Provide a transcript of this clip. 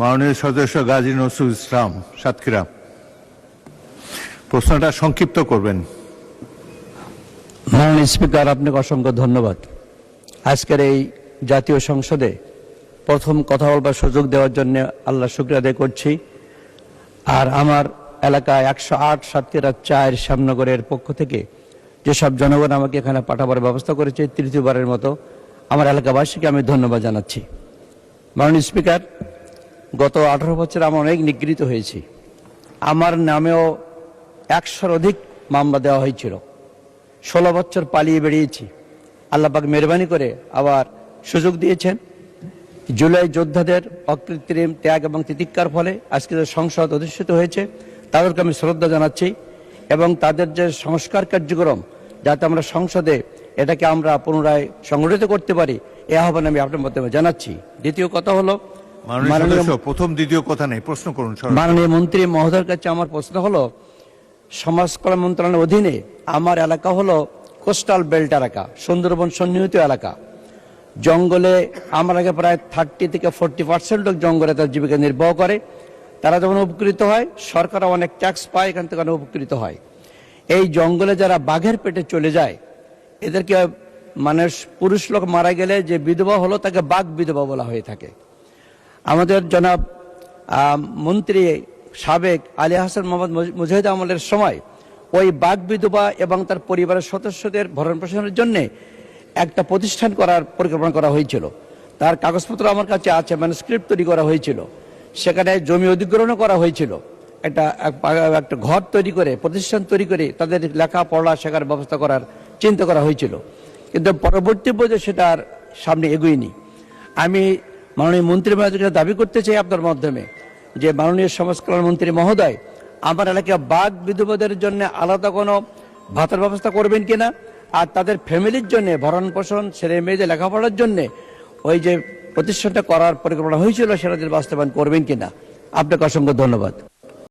মাননীয় সদস্য গাজী নজরুল ইসলাম সাতক্ষীরা, প্রশ্নটা সংক্ষিপ্ত করবেন। মাননীয় স্পিকার, আপনাকে অসংখ্য ধন্যবাদ। আজকের এই জাতীয় সংসদে প্রথম কথা বলবার সুযোগ দেওয়ার জন্য আল্লাহ শুকরিয়া আদায় করছি। আর আমার এলাকায় 108 সাতক্ষীরা 4 শ্যামনগরের পক্ষ থেকে যেসব জনগণ আমাকে এখানে পাঠাবার ব্যবস্থা করেছে, তৃতীয়বারের মতো আমার এলাকাবাসীকে আমি ধন্যবাদ জানাচ্ছি। মাননীয় স্পিকার, গত 18 বছর আমি অনেক নিগৃহীত হয়েছি। আমার নামেও 100-র অধিক মামলা দেওয়া হয়েছিল। 16 বছর পালিয়ে বেরিয়েছি। আল্লাহ পাক মেহরবানি করে আবার সুযোগ দিয়েছেন। জুলাই যোদ্ধাদের অকৃত্রিম ত্যাগ এবং তিতিক্ষার ফলে আজকে যে সংসদ অধিষ্ঠিত হয়েছে, তাদেরকে আমি শ্রদ্ধা জানাচ্ছি এবং তাদের যে সংস্কার কার্যক্রম, যাতে আমরা সংসদে এটাকে আমরা পুনরায় সংগঠিত করতে পারি, এ আহ্বান আমি আপনার মাধ্যমে জানাচ্ছি। দ্বিতীয় কথা হলো, প্রথম দ্বিতীয় কথা নেই, প্রশ্ন করুন। মাননীয় মন্ত্রী মহোদয়ের কাছে আমার প্রশ্ন হলো, সমাজ কল্যাণ মন্ত্রণালয়ের অধীনে আমার এলাকা হলো কোস্টাল বেল্ট এলাকা, সুন্দরবন সন্নিহিত এলাকা। জঙ্গলে আমার আগে প্রায় 30 থেকে 40% লোক জঙ্গলে তার জীবিকা নির্বাহ করে। তারা যখন উপকৃত হয়, সরকারও অনেক ট্যাক্স পায়, এখান থেকে উপকৃত হয়। এই জঙ্গলে যারা বাঘের পেটে চলে যায়, এদেরকে মানুষ, পুরুষ লোক মারা গেলে যে বিধবা হলো তাকে বাঘ বিধবা বলা হয়ে থাকে। আমাদের জনাব মন্ত্রী সাবেক আলী হাসান মোহাম্মদ মুজাহিদ আমলের সময় ওই বাঘ বিধবা এবং তার পরিবারের সদস্যদের ভরণ পোষণের জন্য একটা প্রতিষ্ঠান করার পরিকল্পনা করা হয়েছিল। তার কাগজপত্র আমার কাছে আছে, ম্যানুস্ক্রিপ্ট তৈরি করা হয়েছিল। সেখানে জমি অধিগ্রহণও করা হয়েছিল। একটা ঘর তৈরি করে, প্রতিষ্ঠান তৈরি করে তাদের লেখাপড়া শেখার ব্যবস্থা করার চিন্তা করা হয়েছিল। কিন্তু পরবর্তী পর্যায়ে সেটা আর সামনে এগোয়নি। আমি মাননীয় মন্ত্রী মহোদয়কে দাবি করতে চাই আপনার মাধ্যমে যে, মাননীয় সমাজ কল্যাণ মন্ত্রী মহোদয়, আমার এলাকায় বাঘ বিধবাদের জন্য আলাদা কোনো ভাতার ব্যবস্থা করবেন কিনা, আর তাদের ফ্যামিলির জন্য ভরণ পোষণ, ছেলে মেয়েদের লেখাপড়ার জন্য ওই যে প্রতিষ্ঠানটা করার পরিকল্পনা হয়েছিল সেটা বাস্তবায়ন করবেন কিনা। আপনাকে অসংখ্য ধন্যবাদ।